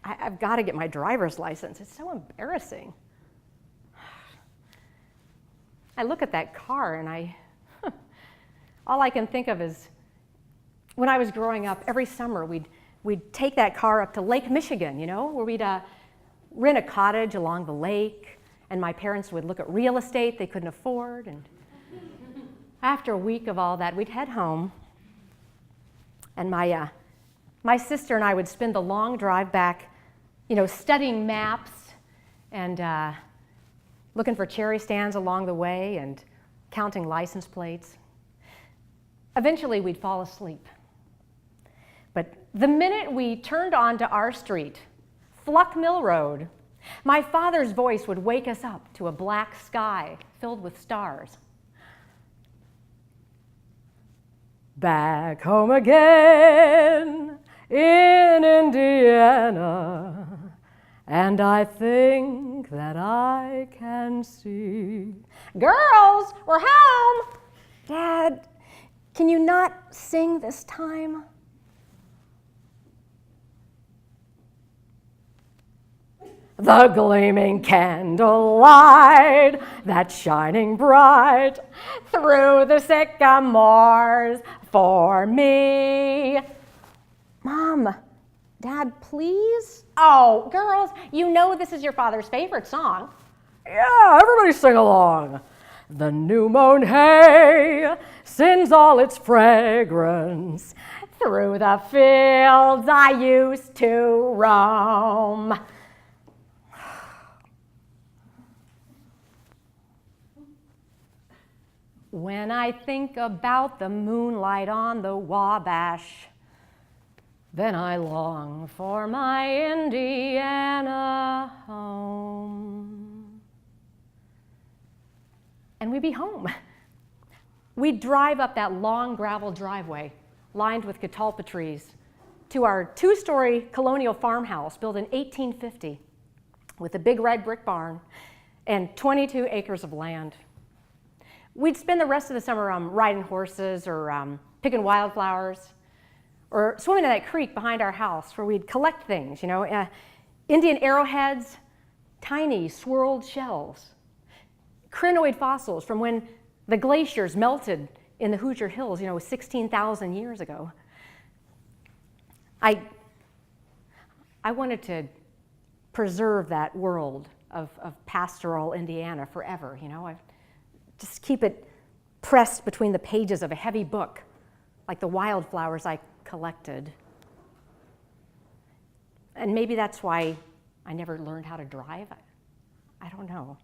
I've got to get my driver's license. It's so embarrassing. I look at that car and all I can think of is when I was growing up, every summer we'd take that car up to Lake Michigan, where we'd rent a cottage along the lake, and my parents would look at real estate they couldn't afford. And after a week of all that, we'd head home, and my sister and I would spend the long drive back, studying maps and looking for cherry stands along the way and counting license plates. Eventually, we'd fall asleep. But the minute we turned onto our street, Fluck Mill Road, my father's voice would wake us up to a black sky filled with stars. Back home again in Indiana, and I think that I can see. Girls, we're home! Dad, can you not sing this time? The gleaming candlelight that's shining bright through the sycamores for me. Mom, Dad, please? Oh, girls, this is your father's favorite song. Yeah, everybody sing along. The new mown hay sends all its fragrance through the fields I used to roam. When I think about the moonlight on the Wabash, then I long for my Indiana home. And we'd be home. We'd drive up that long gravel driveway lined with catalpa trees to our 2-story colonial farmhouse built in 1850 with a big red brick barn and 22 acres of land. We'd spend the rest of the summer riding horses or picking wildflowers or swimming in that creek behind our house where we'd collect things, Indian arrowheads, tiny swirled shells, crinoid fossils from when the glaciers melted in the Hoosier Hills, 16,000 years ago. I wanted to preserve that world of pastoral Indiana forever, Just keep it pressed between the pages of a heavy book, like the wildflowers I collected. And maybe that's why I never learned how to drive. I don't know.